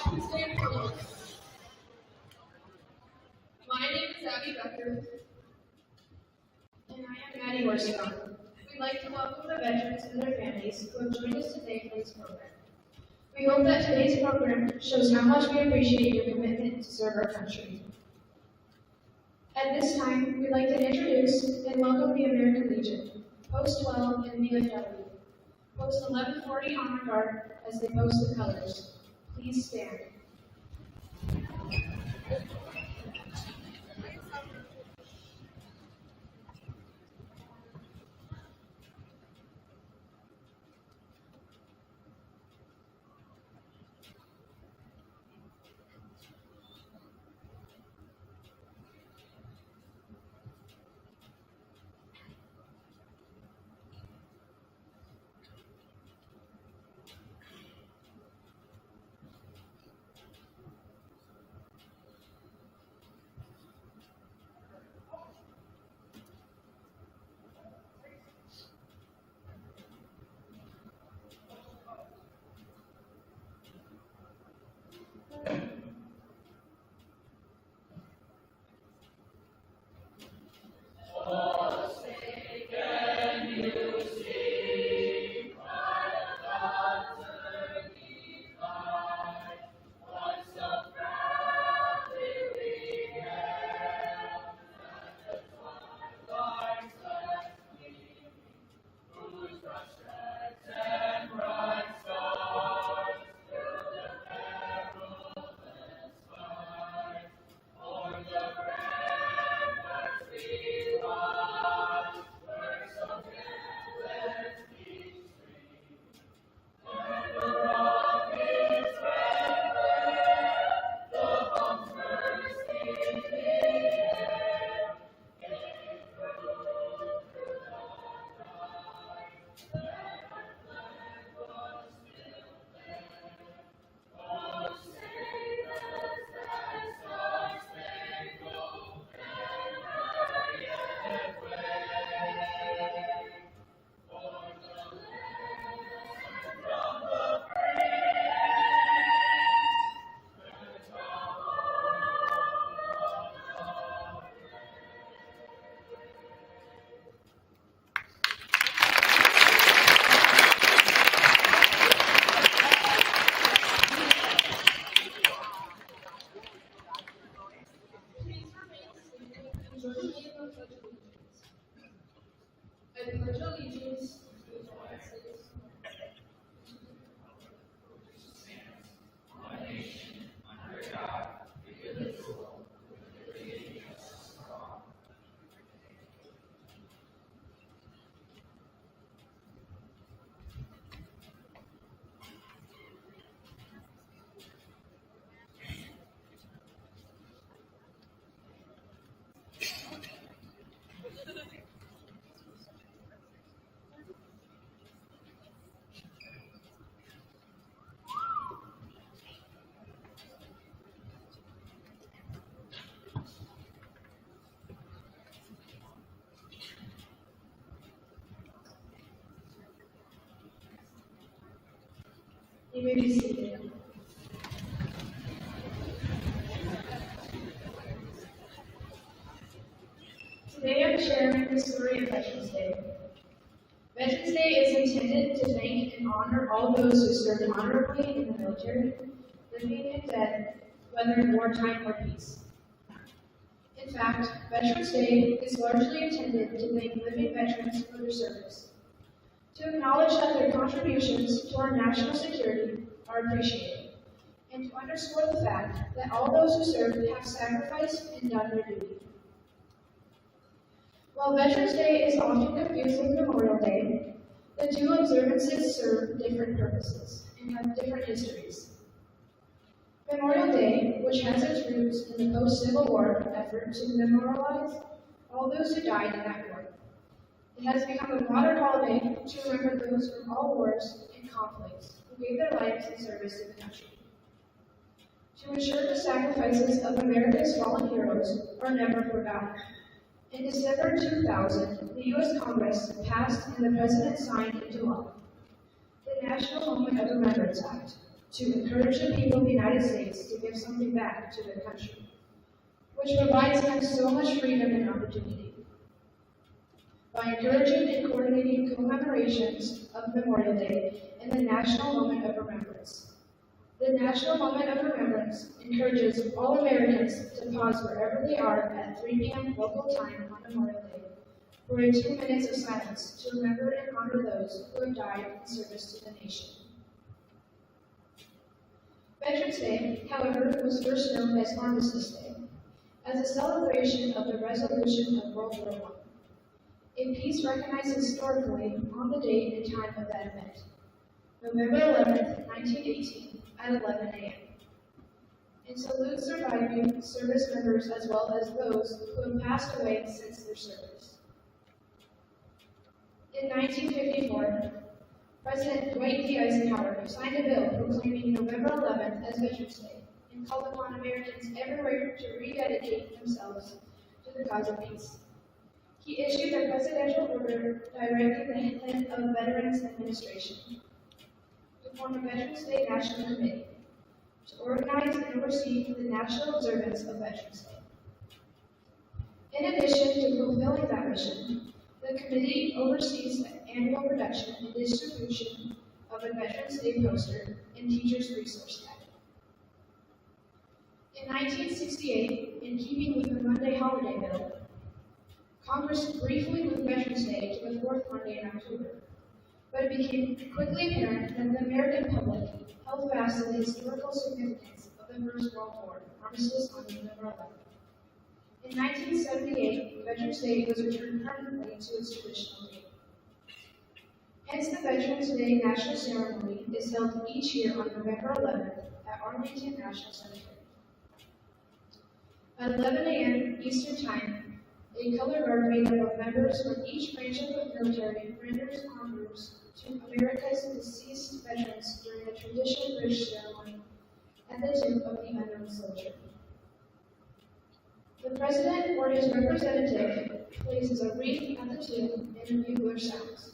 My name is Abby Becker. And I am Maddie Worston. We'd like to welcome the veterans and their families who have joined us today for this program. We hope that today's program shows how much we appreciate your commitment to serve our country. At this time, we'd like to introduce and welcome the American Legion, Post 12 and VFW. Post 1140 Honor Guard as they post the colors. Please stand. I pledge allegiance to the United States. You may be seated. Today I'm sharing the story of Veterans Day. Veterans Day is intended to thank and honor all those who served honorably in the military, living and dead, whether in wartime or peace. In fact, Veterans Day is largely intended to thank living veterans for their service, to acknowledge that their contributions to our national security are appreciated, and to underscore the fact that all those who served have sacrificed and done their duty. While Veterans Day is often confused with Memorial Day, the two observances serve different purposes and have different histories. Memorial Day, which has its roots in the post-Civil War effort to memorialize all those who died in that war. It has become a modern holiday to remember those from all wars and conflicts who gave their lives in service to the country. To ensure the sacrifices of America's fallen heroes are never forgotten. In December 2000, the U.S. Congress passed and the President signed into law the National Moment of Remembrance Act, to encourage the people of the United States to give something back to their country, which provides them so much freedom and opportunity. By encouraging and coordinating commemorations of Memorial Day and the National Moment of Remembrance. The National Moment of Remembrance encourages all Americans to pause wherever they are at 3 p.m. local time on Memorial Day for 2 minutes of silence to remember and honor those who have died in service to the nation. Veterans Day, however, was first known as Armistice Day, as a celebration of the resolution of World War I, a peace recognized historically on the date and time of that event, November 11, 1918, at 11 a.m. and salute surviving service members as well as those who have passed away since their service. In 1954, President Dwight D. Eisenhower signed a bill proclaiming November 11th as Veterans Day and called upon Americans everywhere to rededicate themselves to the cause of peace. He issued a presidential order directing the head of Veterans Administration to form a Veterans Day National Committee to organize and oversee the national observance of Veterans Day. In addition to fulfilling that mission, the committee oversees the annual production and distribution of a Veterans Day poster and teachers' resource guide. In 1968, in keeping with the Monday holiday bill, Congress briefly moved Veterans Day to the fourth Monday in October, but it became quickly apparent that the American public held fast to the historical significance of the First World War, armistice on November 11th. In 1978, Veterans Day was returned permanently to its traditional date. Hence, the Veterans Day National Ceremony is held each year on November 11th at Arlington National Cemetery. At 11 a.m. Eastern Time, a color guard made up of members from each branch of the military renders honors to America's deceased veterans during the traditional bridge ceremony at the tomb of the unknown soldier. The president or his representative places a wreath at the tomb and a bugler sounds.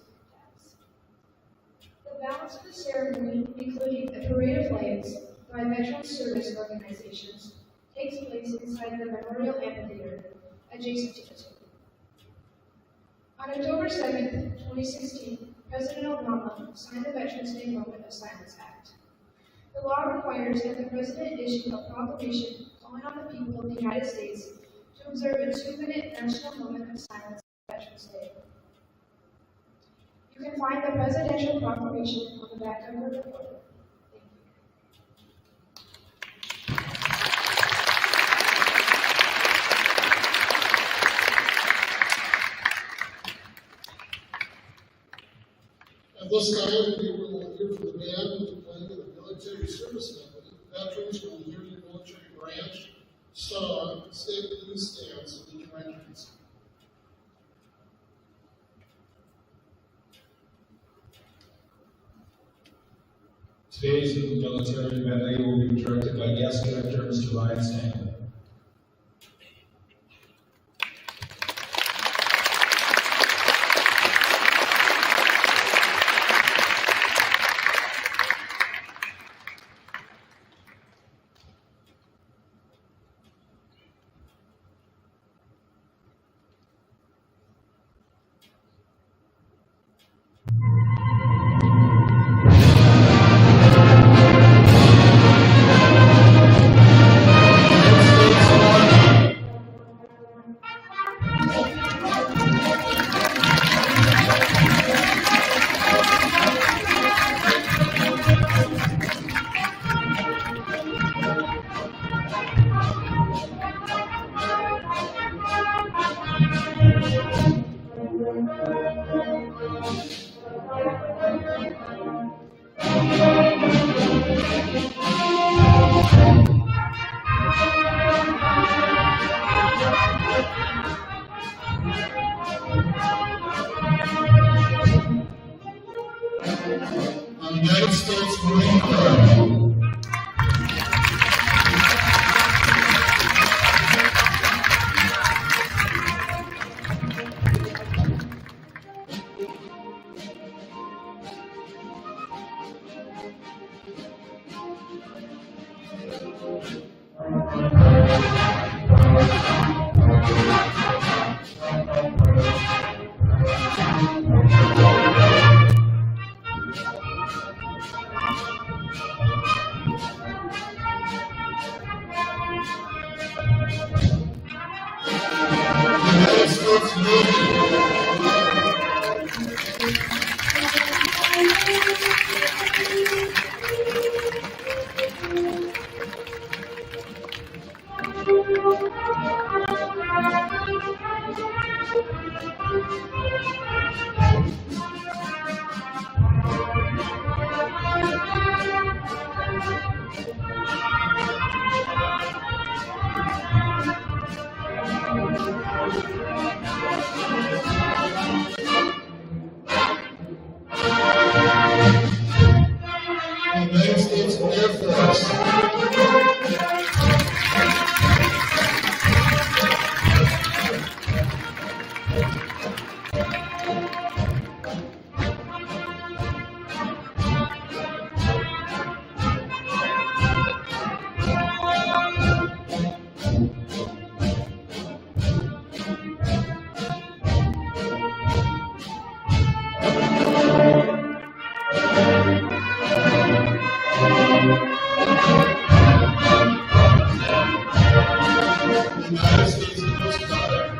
The balance of the ceremony, including a parade of flags by veteran service organizations, takes place inside the Memorial Amphitheater adjacent to the tomb. On October 7, 2016, President Obama signed the Veterans Day Moment of Silence Act. The law requires that the President issue a proclamation calling on the people of the United States to observe a 2-minute national moment of silence on Veterans Day. You can find the presidential proclamation on the back of the report. At this time, we will hear from the band to play the military service medley. Veterans from the Union Military Branch, Star, State Police Stance of the Directors. Today's military medley will be directed by guest director Mr. Ryan Stanley. United States Marine Corps. United States Navy. United States Air Force. United States Coast Guard.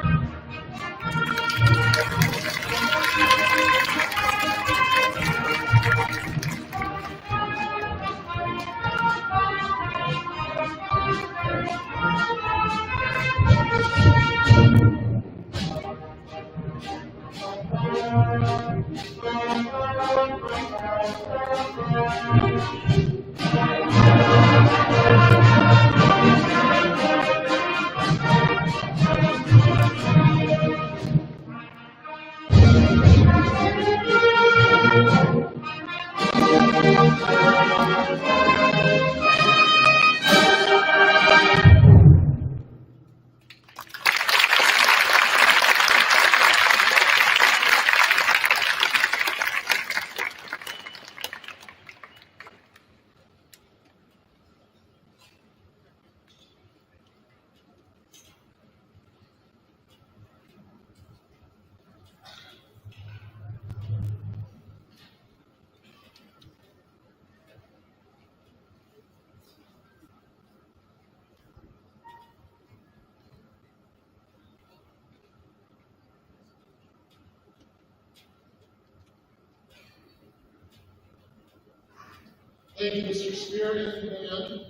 Thank you, Mr. Spear and Command.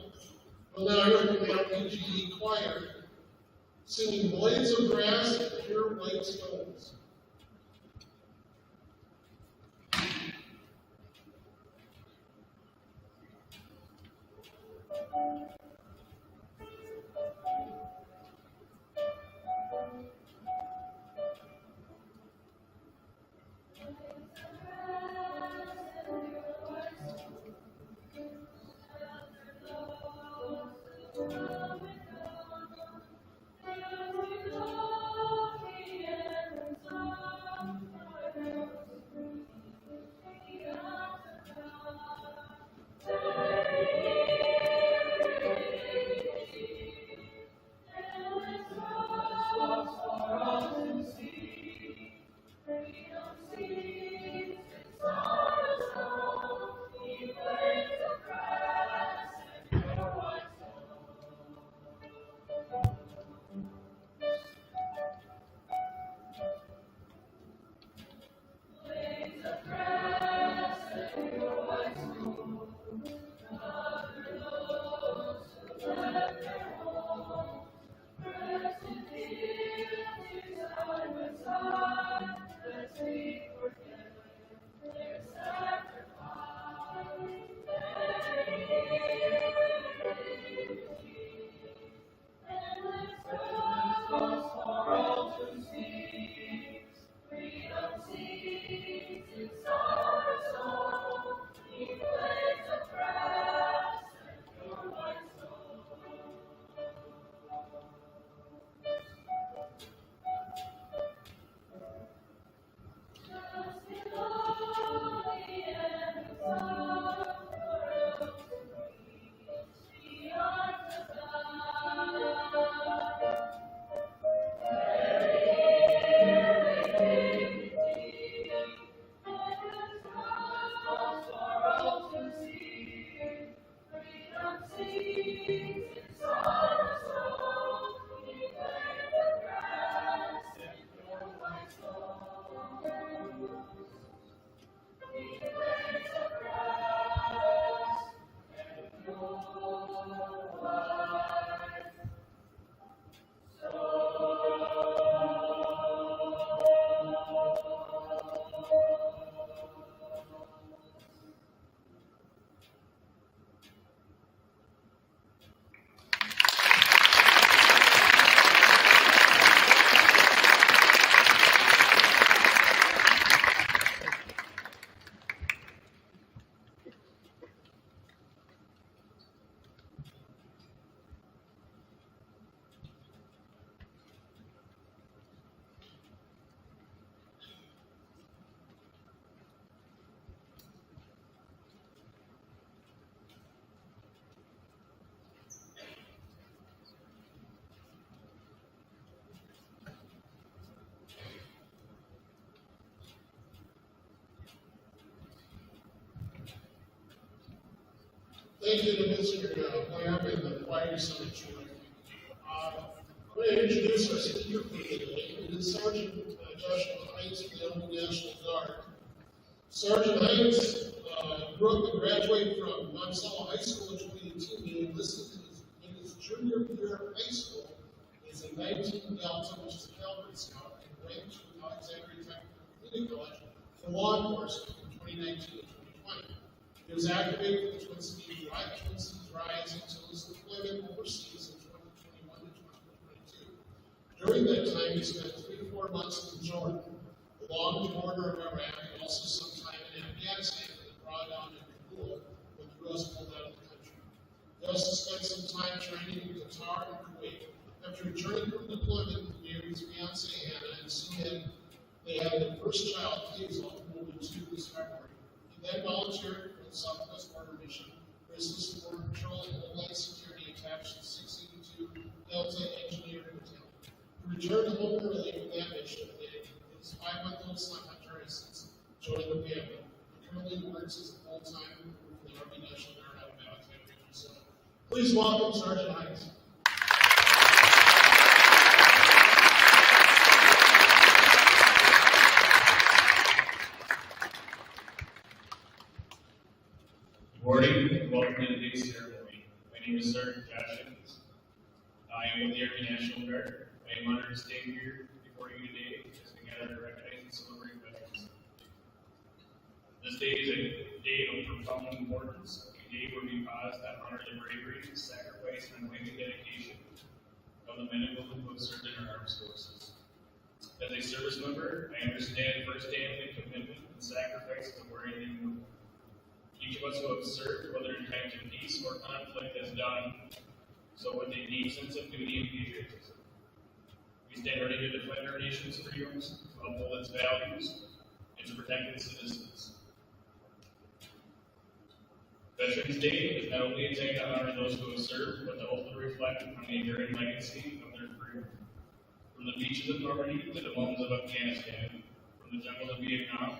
Well, now I recommend the RPGE Choir singing Blades of Grass and Pure White Stones. Thank you. Thank you to Mr. Lamb and the choir section. I'm going to introduce our speaker for today. It is Sergeant Joshua Hines of the Army National Guard. Sergeant Hines grew up and graduated from Monticello High School in 2018. He enlisted in his junior year of high school as a 19 Delta, which is a cavalry scout, and went to Alexandria Technical Community College for law enforcement in 2019 and 2020. He was activated for the Twin Cities Rise until his deployment overseas in 2021 to 2022. During that time, he spent 3 to 4 months in Jordan, along the border of Iraq, and also some time in Afghanistan, and drawdown in Kabul when the U.S. pulled out of the country. He also spent some time training in Qatar and Kuwait. After returning from deployment, he married his fiancee Hannah, and soon they had their first child, Hazel, who will be 2 this February. He then volunteered for the Southwest Border Mission, Bristol Border Patrol, and Homeland Security attached to 682 Delta Engineering Battalion. He returned home early from that mission, and his 5-month-old son Hunter has since joined the family. He currently works as a full-time recruit for the Army National Guard out of Alexandria, Minnesota. Please welcome Sergeant Hines. Good morning, and welcome to today's ceremony. My name is Sergeant Josh Hines. I am with the Army National Guard. I am honored to stand here before you today as we gather to recognize and celebrate veterans. This day is a day of profound importance, a day where we pause to honor the bravery, sacrifice, and unwavering dedication of the men and women who have served in our armed forces. As a service member, I understand firsthand the commitment and sacrifice of where they move. Each of us who have served, whether in times of peace or conflict, has done so with a deep sense of duty and patriotism. We stand ready to defend our nation's freedoms, to uphold its values, and to protect its citizens. Veterans Day is not only a day to honor those who have served, but to also reflect on the enduring legacy of their freedom. From the beaches of Normandy to the mountains of Afghanistan, from the jungles of Vietnam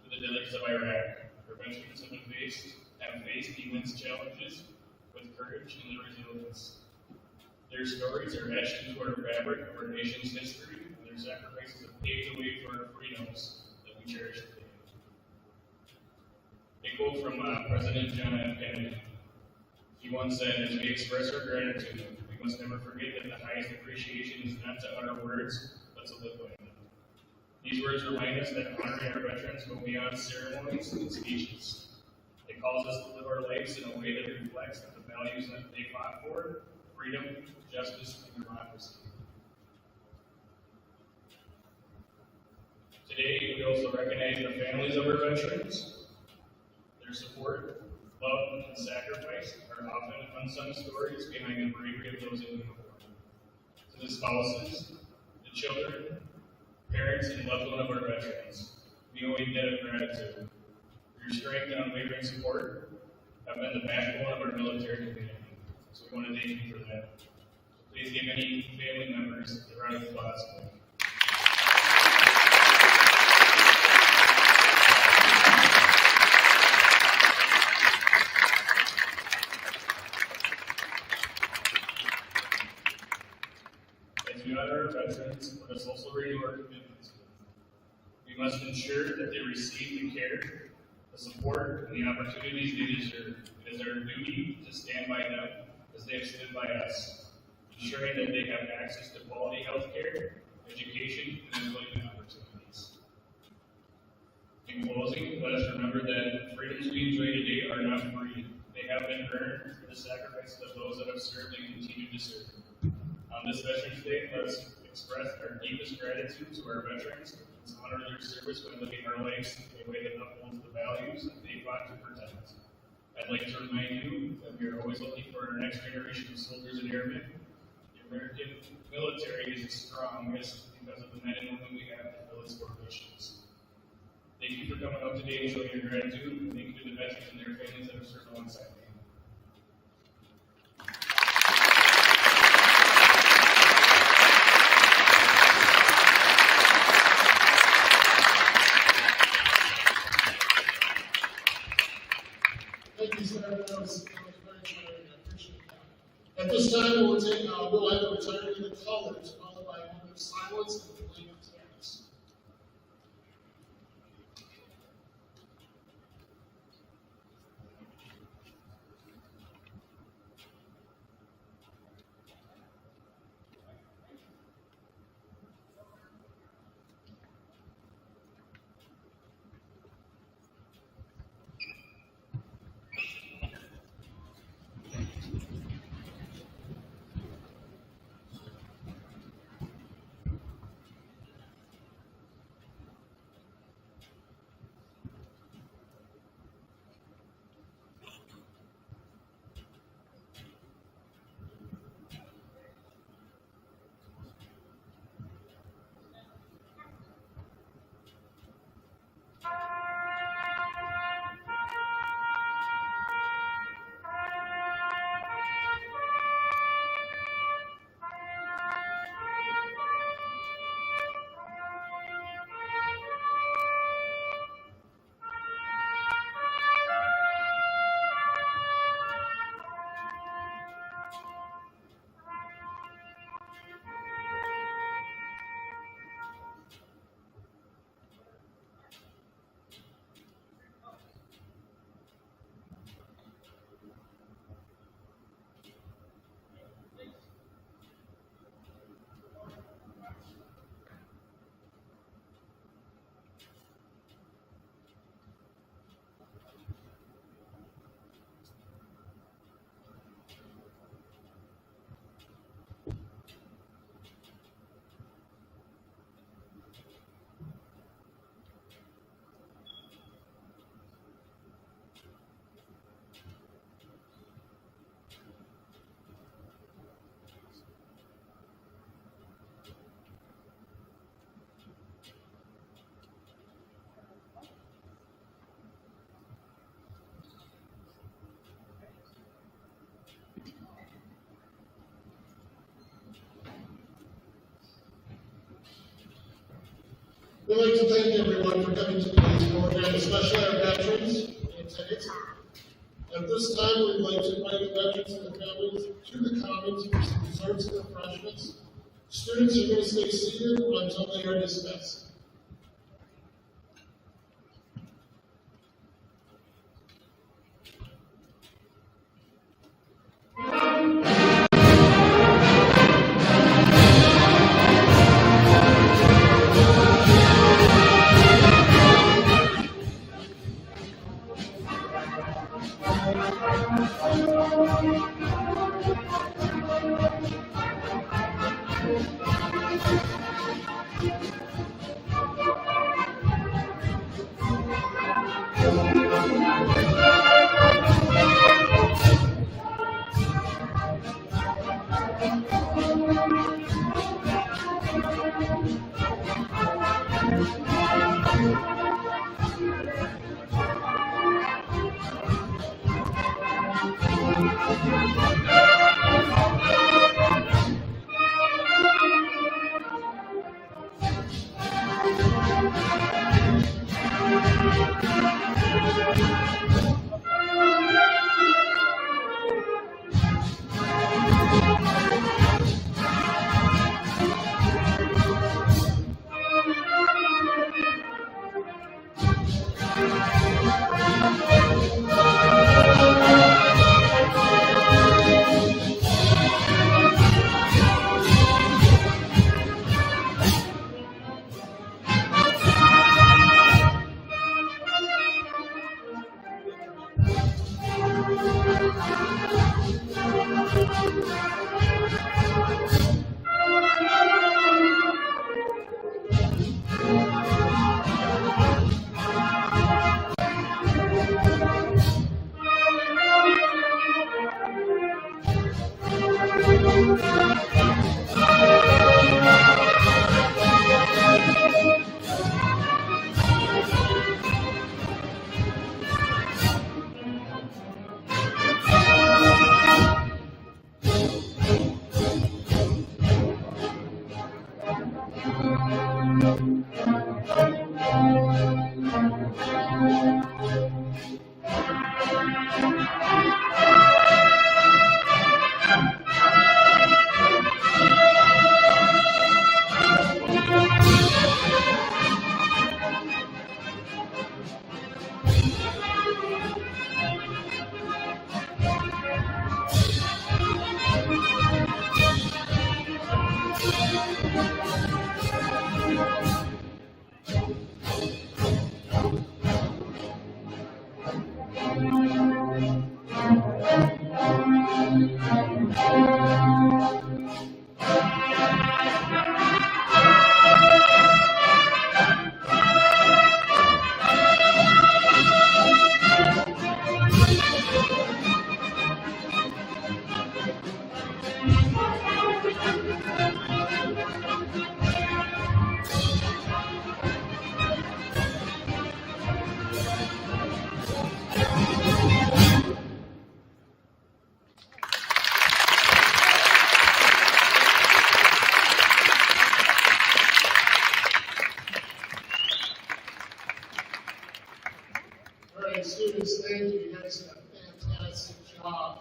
to the deserts of Iraq, our veterans have faced immense challenges with courage and resilience. Their stories are etched into our fabric of our nation's history, and their sacrifices have paved the way for our freedoms that we cherish today. A quote from President John F. Kennedy. He once said, "As we express our gratitude, we must never forget that the highest appreciation is not to utter words, but to live by them." These words remind us that honoring our veterans go beyond ceremonies and speeches. It calls us to live our lives in a way that reflects the values that they fought for: freedom, justice, and democracy. Today, we also recognize the families of our veterans. Their support, love, and sacrifice are often unsung stories behind the bravery of those in uniform. To the spouses, the children, parents, and loved one of our veterans, we owe a debt of gratitude. Your strength and unwavering support have been the backbone of our military community, so we want to thank you for that. Please give any family members a round of applause. As we honor our veterans, let us also renew our commitments. We must ensure that they receive the care, the support, and the opportunities they deserve. It is our duty to stand by them as they have stood by us, ensuring that they have access to quality health care, education, and employment opportunities. In closing, let us remember that freedoms we enjoy today are not free. They have been earned through the sacrifices of those that have served and continue to serve. On this Veterans Day, let us express our deepest gratitude to our veterans and honor their service by living our lives in a way that upholds the values that they fought to protect. I'd like to remind you that we are always looking for our next generation of soldiers and airmen. The American military is the strongest because of the men and women we have to fill its core missions. Thank you for coming out today and showing your gratitude, and thank you to the veterans and their families that have served alongside me. Thank you, Senator. That was entirely the colors, followed by a moment of silence and flame of thanks. We'd like to thank everyone for coming to today's program, especially our veterans and attendants. At this time, we'd like to invite the veterans and the families to the commons for some desserts and refreshments. Students are going to stay seated until they are dismissed. All right, students, thank you. You guys did a fantastic job.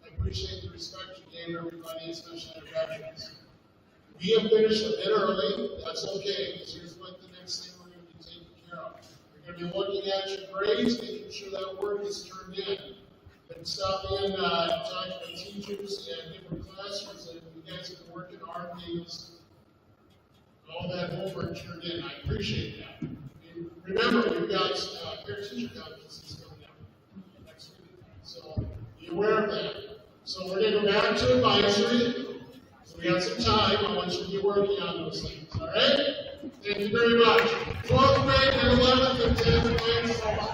I appreciate the respect you gave everybody, especially our veterans. We have finished a bit early. That's okay, because here's what the next thing we're going to be taking care of. We're going to be looking at your grades, making sure that work is turned in. Been stopping in, talking to teachers and different classrooms, and you guys have been working hard, getting all that homework turned in. I appreciate that. And remember, we've got parent-teacher conferences coming up next week, so be aware of that. So we're going to go back to advisory. So we got some time. I want you to be working on those things. All right? Thank you very much. 12th grade and 11th and 10th grade. So much.